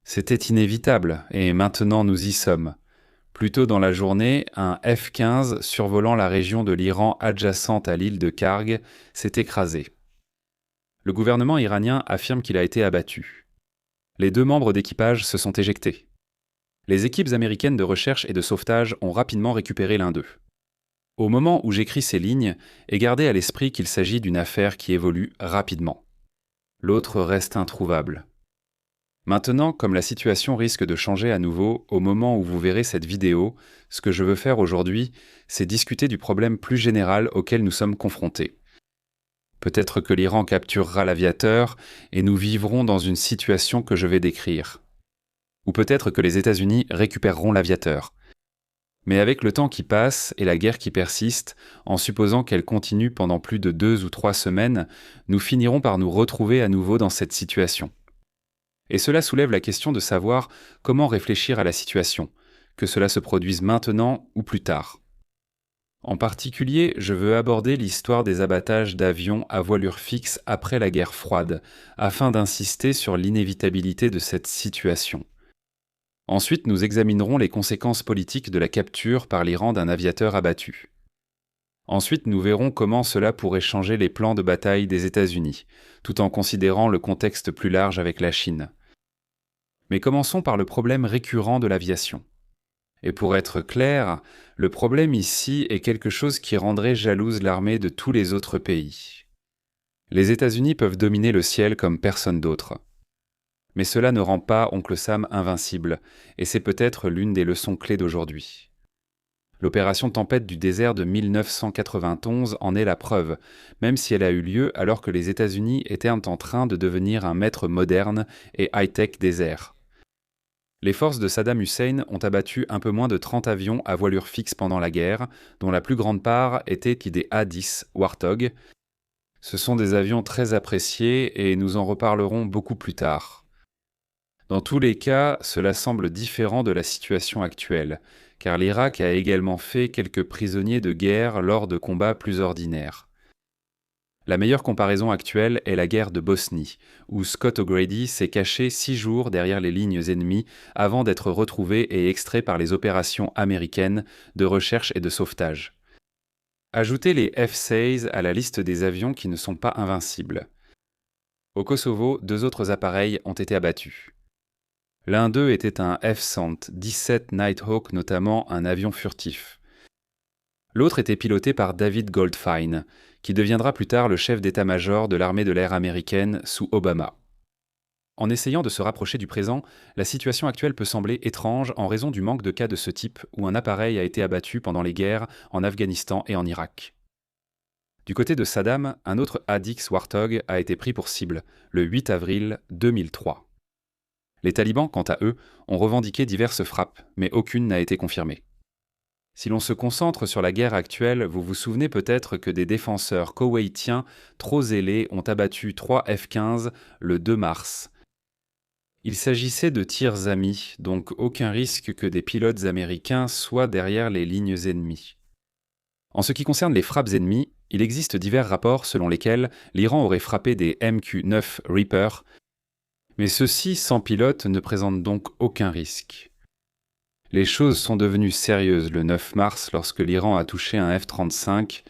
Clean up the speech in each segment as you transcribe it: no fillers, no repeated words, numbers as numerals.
C'était inévitable, et maintenant nous y sommes. Plus tôt dans la journée, un F-15 survolant la région de l'Iran adjacente à l'île de Karg s'est écrasé. Le gouvernement iranien affirme qu'il a été abattu. Les deux membres d'équipage se sont éjectés. Les équipes américaines de recherche et de sauvetage ont rapidement récupéré l'un d'eux. Au moment où j'écris ces lignes, et gardez à l'esprit qu'il s'agit d'une affaire qui évolue rapidement. L'autre reste introuvable. Maintenant, comme la situation risque de changer à nouveau au moment où vous verrez cette vidéo, ce que je veux faire aujourd'hui, c'est discuter du problème plus général auquel nous sommes confrontés. Peut-être que l'Iran capturera l'aviateur et nous vivrons dans une situation que je vais décrire. Ou peut-être que les États-Unis récupéreront l'aviateur. Mais avec le temps qui passe et la guerre qui persiste, en supposant qu'elle continue pendant plus de 2 ou 3 semaines, nous finirons par nous retrouver à nouveau dans cette situation. Et cela soulève la question de savoir comment réfléchir à la situation, que cela se produise maintenant ou plus tard. En particulier, je veux aborder l'histoire des abattages d'avions à voilure fixe après la guerre froide, afin d'insister sur l'inévitabilité de cette situation. Ensuite, nous examinerons les conséquences politiques de la capture par l'Iran d'un aviateur abattu. Ensuite, nous verrons comment cela pourrait changer les plans de bataille des États-Unis, tout en considérant le contexte plus large avec la Chine. Mais commençons par le problème récurrent de l'aviation. Et pour être clair, le problème ici est quelque chose qui rendrait jalouse l'armée de tous les autres pays. Les États-Unis peuvent dominer le ciel comme personne d'autre. Mais cela ne rend pas Oncle Sam invincible, et c'est peut-être l'une des leçons clés d'aujourd'hui. L'opération Tempête du désert de 1991 en est la preuve, même si elle a eu lieu alors que les États-Unis étaient en train de devenir un maître moderne et high-tech des airs. Les forces de Saddam Hussein ont abattu un peu moins de 30 avions à voilure fixe pendant la guerre, dont la plus grande part était des A-10 Warthog. Ce sont des avions très appréciés et nous en reparlerons beaucoup plus tard. Dans tous les cas, cela semble différent de la situation actuelle, car l'Irak a également fait quelques prisonniers de guerre lors de combats plus ordinaires. La meilleure comparaison actuelle est la guerre de Bosnie, où Scott O'Grady s'est caché 6 jours derrière les lignes ennemies avant d'être retrouvé et extrait par les opérations américaines de recherche et de sauvetage. Ajoutez les F-16 à la liste des avions qui ne sont pas invincibles. Au Kosovo, 2 autres appareils ont été abattus. L'un d'eux était un F-117 Nighthawk, notamment un avion furtif. L'autre était piloté par David Goldfein, qui deviendra plus tard le chef d'état-major de l'armée de l'air américaine sous Obama. En essayant de se rapprocher du présent, la situation actuelle peut sembler étrange en raison du manque de cas de ce type où un appareil a été abattu pendant les guerres en Afghanistan et en Irak. Du côté de Saddam, un autre A-10 Warthog a été pris pour cible le 8 avril 2003. Les talibans, quant à eux, ont revendiqué diverses frappes, mais aucune n'a été confirmée. Si l'on se concentre sur la guerre actuelle, vous vous souvenez peut-être que des défenseurs koweïtiens trop zélés ont abattu 3 F-15 le 2 mars. Il s'agissait de tirs amis, donc aucun risque que des pilotes américains soient derrière les lignes ennemies. En ce qui concerne les frappes ennemies, il existe divers rapports selon lesquels l'Iran aurait frappé des MQ-9 Reaper, mais ceux-ci sans pilote ne présentent donc aucun risque. Les choses sont devenues sérieuses le 9 mars lorsque l'Iran a touché un F-35.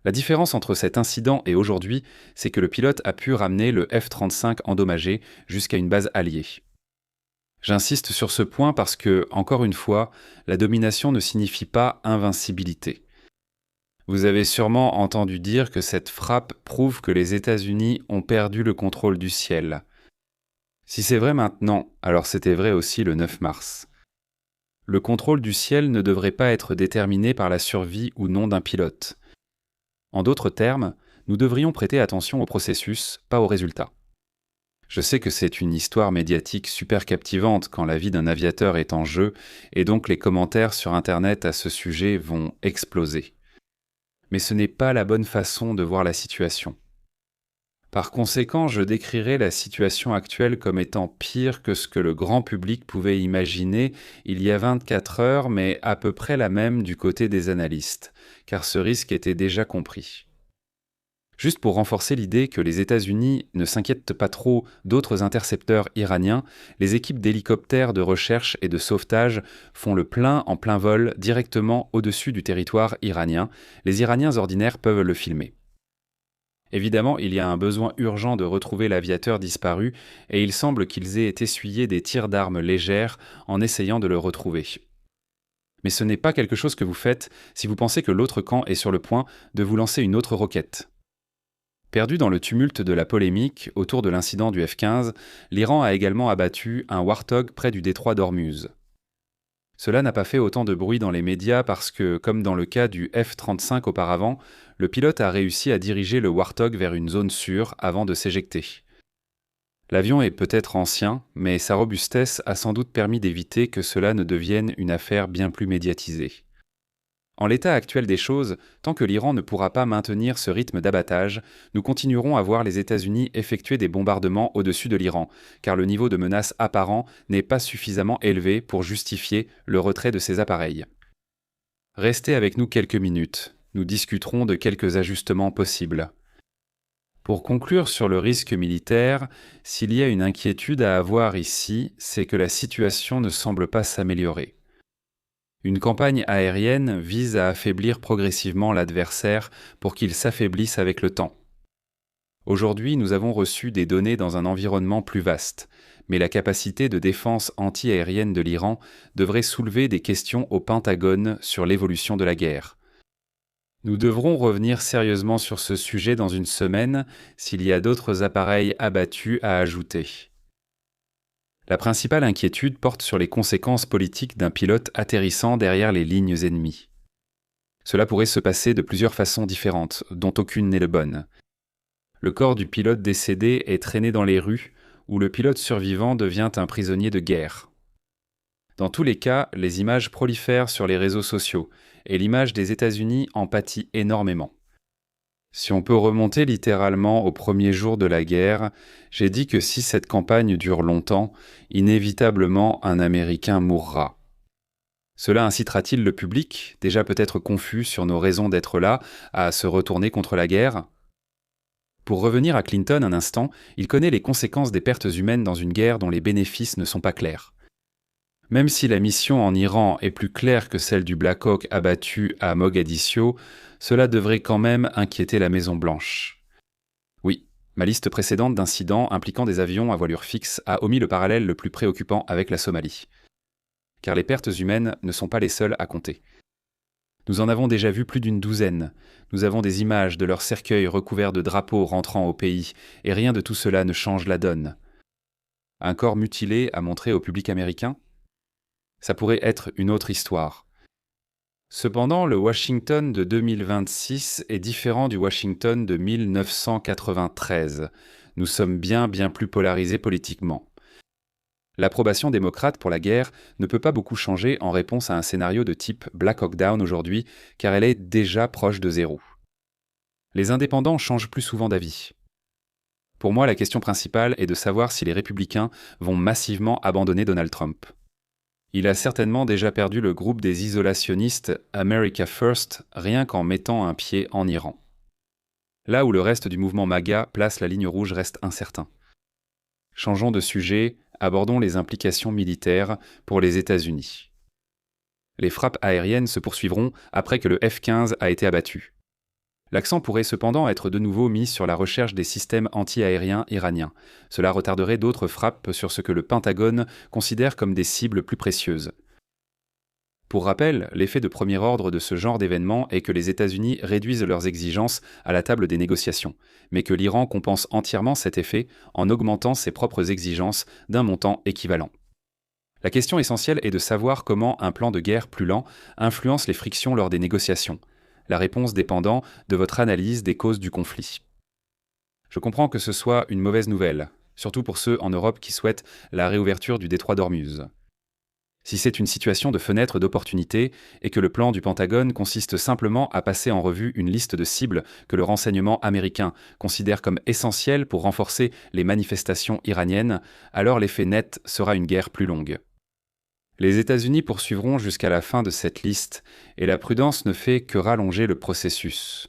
La différence entre cet incident et aujourd'hui, c'est que le pilote a pu ramener le F-35 endommagé jusqu'à une base alliée. J'insiste sur ce point parce que, encore une fois, la domination ne signifie pas invincibilité. Vous avez sûrement entendu dire que cette frappe prouve que les États-Unis ont perdu le contrôle du ciel. Si c'est vrai maintenant, alors c'était vrai aussi le 9 mars. Le contrôle du ciel ne devrait pas être déterminé par la survie ou non d'un pilote. En d'autres termes, nous devrions prêter attention au processus, pas au résultat. Je sais que c'est une histoire médiatique super captivante quand la vie d'un aviateur est en jeu, et donc les commentaires sur Internet à ce sujet vont exploser. Mais ce n'est pas la bonne façon de voir la situation. Par conséquent, je décrirai la situation actuelle comme étant pire que ce que le grand public pouvait imaginer il y a 24 heures, mais à peu près la même du côté des analystes, car ce risque était déjà compris. Juste pour renforcer l'idée que les États-Unis ne s'inquiètent pas trop d'autres intercepteurs iraniens, les équipes d'hélicoptères de recherche et de sauvetage font le plein en plein vol directement au-dessus du territoire iranien. Les Iraniens ordinaires peuvent le filmer. Évidemment, il y a un besoin urgent de retrouver l'aviateur disparu et il semble qu'ils aient essuyé des tirs d'armes légères en essayant de le retrouver. Mais ce n'est pas quelque chose que vous faites si vous pensez que l'autre camp est sur le point de vous lancer une autre roquette. Perdu dans le tumulte de la polémique autour de l'incident du F-15, l'Iran a également abattu un Warthog près du détroit d'Ormuz. Cela n'a pas fait autant de bruit dans les médias parce que, comme dans le cas du F-35 auparavant, le pilote a réussi à diriger le Warthog vers une zone sûre avant de s'éjecter. L'avion est peut-être ancien, mais sa robustesse a sans doute permis d'éviter que cela ne devienne une affaire bien plus médiatisée. En l'état actuel des choses, tant que l'Iran ne pourra pas maintenir ce rythme d'abattage, nous continuerons à voir les États-Unis effectuer des bombardements au-dessus de l'Iran, car le niveau de menace apparent n'est pas suffisamment élevé pour justifier le retrait de ces appareils. Restez avec nous quelques minutes, nous discuterons de quelques ajustements possibles. Pour conclure sur le risque militaire, s'il y a une inquiétude à avoir ici, c'est que la situation ne semble pas s'améliorer. Une campagne aérienne vise à affaiblir progressivement l'adversaire pour qu'il s'affaiblisse avec le temps. Aujourd'hui, nous avons reçu des données dans un environnement plus vaste, mais la capacité de défense anti-aérienne de l'Iran devrait soulever des questions au Pentagone sur l'évolution de la guerre. Nous devrons revenir sérieusement sur ce sujet dans une semaine s'il y a d'autres appareils abattus à ajouter. La principale inquiétude porte sur les conséquences politiques d'un pilote atterrissant derrière les lignes ennemies. Cela pourrait se passer de plusieurs façons différentes, dont aucune n'est la bonne. Le corps du pilote décédé est traîné dans les rues, où le pilote survivant devient un prisonnier de guerre. Dans tous les cas, les images prolifèrent sur les réseaux sociaux, et l'image des États-Unis en pâtit énormément. Si on peut remonter littéralement aux premiers jours de la guerre, j'ai dit que si cette campagne dure longtemps, inévitablement un Américain mourra. Cela incitera-t-il le public, déjà peut-être confus sur nos raisons d'être là, à se retourner contre la guerre ? Pour revenir à Clinton un instant, il connaît les conséquences des pertes humaines dans une guerre dont les bénéfices ne sont pas clairs. Même si la mission en Iran est plus claire que celle du Black Hawk abattu à Mogadiscio, cela devrait quand même inquiéter la Maison-Blanche. Oui, ma liste précédente d'incidents impliquant des avions à voilure fixe a omis le parallèle le plus préoccupant avec la Somalie. Car les pertes humaines ne sont pas les seules à compter. Nous en avons déjà vu plus d'une douzaine. Nous avons des images de leurs cercueils recouverts de drapeaux rentrant au pays, et rien de tout cela ne change la donne. Un corps mutilé à montrer au public américain ? Ça pourrait être une autre histoire. Cependant, le Washington de 2026 est différent du Washington de 1993. Nous sommes bien plus polarisés politiquement. L'approbation démocrate pour la guerre ne peut pas beaucoup changer en réponse à un scénario de type Black Hawk Down aujourd'hui, car elle est déjà proche de zéro. Les indépendants changent plus souvent d'avis. Pour moi, la question principale est de savoir si les républicains vont massivement abandonner Donald Trump. Il a certainement déjà perdu le groupe des isolationnistes America First rien qu'en mettant un pied en Iran. Là où le reste du mouvement MAGA place la ligne rouge reste incertain. Changeons de sujet, abordons les implications militaires pour les États-Unis. Les frappes aériennes se poursuivront après que le F-15 a été abattu. L'accent pourrait cependant être de nouveau mis sur la recherche des systèmes anti-aériens iraniens. Cela retarderait d'autres frappes sur ce que le Pentagone considère comme des cibles plus précieuses. Pour rappel, l'effet de premier ordre de ce genre d'événement est que les États-Unis réduisent leurs exigences à la table des négociations, mais que l'Iran compense entièrement cet effet en augmentant ses propres exigences d'un montant équivalent. La question essentielle est de savoir comment un plan de guerre plus lent influence les frictions lors des négociations, la réponse dépendant de votre analyse des causes du conflit. Je comprends que ce soit une mauvaise nouvelle, surtout pour ceux en Europe qui souhaitent la réouverture du détroit d'Ormuz. Si c'est une situation de fenêtre d'opportunité et que le plan du Pentagone consiste simplement à passer en revue une liste de cibles que le renseignement américain considère comme essentielles pour renforcer les manifestations iraniennes, alors l'effet net sera une guerre plus longue. Les États-Unis poursuivront jusqu'à la fin de cette liste, et la prudence ne fait que rallonger le processus.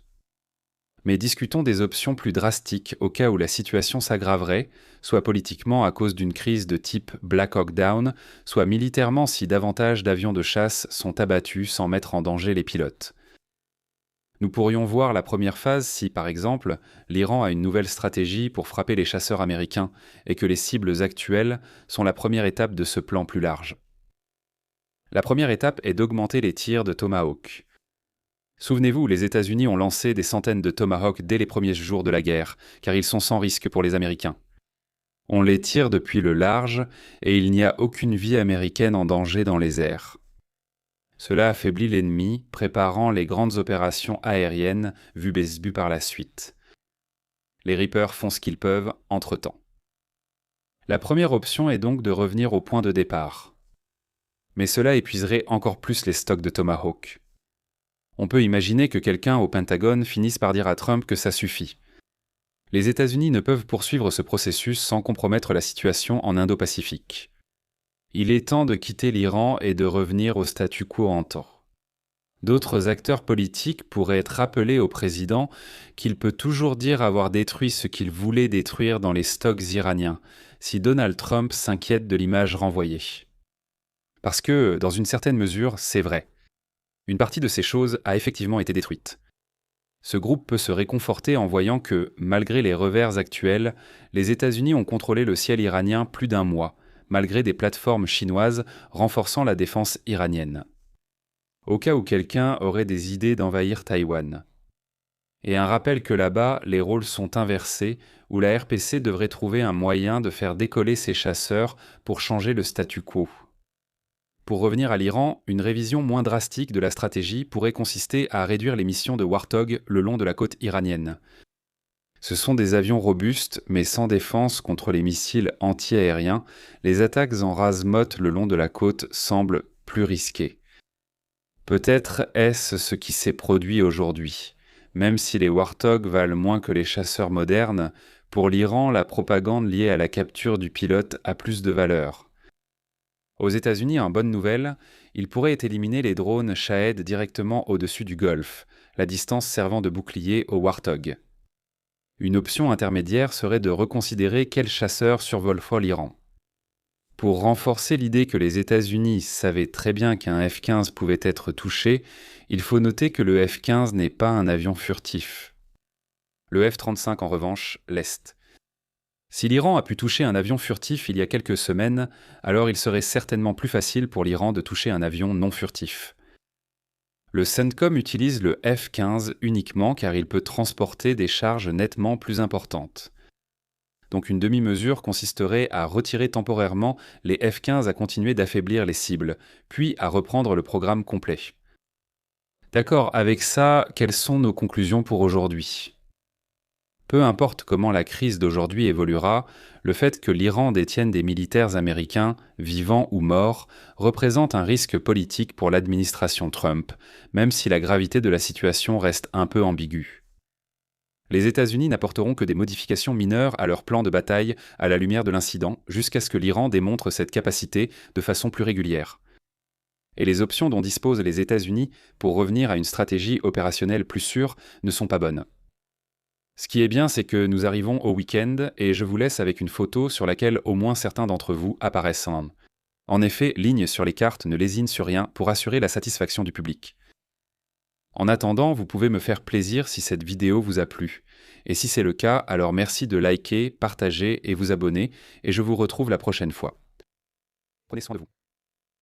Mais discutons des options plus drastiques au cas où la situation s'aggraverait, soit politiquement à cause d'une crise de type Black Hawk Down, soit militairement si davantage d'avions de chasse sont abattus sans mettre en danger les pilotes. Nous pourrions voir la première phase si, par exemple, l'Iran a une nouvelle stratégie pour frapper les chasseurs américains et que les cibles actuelles sont la première étape de ce plan plus large. La première étape est d'augmenter les tirs de Tomahawk. Souvenez-vous, les États-Unis ont lancé des centaines de Tomahawk dès les premiers jours de la guerre, car ils sont sans risque pour les Américains. On les tire depuis le large et il n'y a aucune vie américaine en danger dans les airs. Cela affaiblit l'ennemi, préparant les grandes opérations aériennes vues par la suite. Les Reapers font ce qu'ils peuvent entre-temps. La première option est donc de revenir au point de départ. Mais cela épuiserait encore plus les stocks de Tomahawk. On peut imaginer que quelqu'un au Pentagone finisse par dire à Trump que ça suffit. Les États-Unis ne peuvent poursuivre ce processus sans compromettre la situation en Indo-Pacifique. Il est temps de quitter l'Iran et de revenir au statu quo ante. D'autres acteurs politiques pourraient être rappelés au président qu'il peut toujours dire avoir détruit ce qu'il voulait détruire dans les stocks iraniens, si Donald Trump s'inquiète de l'image renvoyée. Parce que, dans une certaine mesure, c'est vrai. Une partie de ces choses a effectivement été détruite. Ce groupe peut se réconforter en voyant que, malgré les revers actuels, les États-Unis ont contrôlé le ciel iranien plus d'1 mois, malgré des plateformes chinoises renforçant la défense iranienne. Au cas où quelqu'un aurait des idées d'envahir Taïwan. Et un rappel que là-bas, les rôles sont inversés, où la RPC devrait trouver un moyen de faire décoller ses chasseurs pour changer le statu quo. Pour revenir à l'Iran, une révision moins drastique de la stratégie pourrait consister à réduire les missions de Warthog le long de la côte iranienne. Ce sont des avions robustes, mais sans défense contre les missiles anti-aériens. Les attaques en rase-motte le long de la côte semblent plus risquées. Peut-être est-ce ce qui s'est produit aujourd'hui. Même si les Warthog valent moins que les chasseurs modernes, pour l'Iran, la propagande liée à la capture du pilote a plus de valeur. Aux États-Unis, en bonne nouvelle, ils pourraient éliminer les drones Shahed directement au-dessus du Golfe, la distance servant de bouclier aux Warthog. Une option intermédiaire serait de reconsidérer quels chasseurs survolent l'Iran. Pour renforcer l'idée que les États-Unis savaient très bien qu'un F-15 pouvait être touché, il faut noter que le F-15 n'est pas un avion furtif. Le F-35, en revanche, l'est. Si l'Iran a pu toucher un avion furtif il y a quelques semaines, alors il serait certainement plus facile pour l'Iran de toucher un avion non furtif. Le CENTCOM utilise le F-15 uniquement car il peut transporter des charges nettement plus importantes. Donc une demi-mesure consisterait à retirer temporairement les F-15 à continuer d'affaiblir les cibles, puis à reprendre le programme complet. D'accord, avec ça, quelles sont nos conclusions pour aujourd'hui ? Peu importe comment la crise d'aujourd'hui évoluera, le fait que l'Iran détienne des militaires américains, vivants ou morts, représente un risque politique pour l'administration Trump, même si la gravité de la situation reste un peu ambiguë. Les États-Unis n'apporteront que des modifications mineures à leur plan de bataille à la lumière de l'incident, jusqu'à ce que l'Iran démontre cette capacité de façon plus régulière. Et les options dont disposent les États-Unis pour revenir à une stratégie opérationnelle plus sûre ne sont pas bonnes. Ce qui est bien, c'est que nous arrivons au week-end et je vous laisse avec une photo sur laquelle au moins certains d'entre vous apparaissent. En effet, ligne sur les cartes ne lésine sur rien pour assurer la satisfaction du public. En attendant, vous pouvez me faire plaisir si cette vidéo vous a plu. Et si c'est le cas, alors merci de liker, partager et vous abonner, et je vous retrouve la prochaine fois. Prenez soin de vous.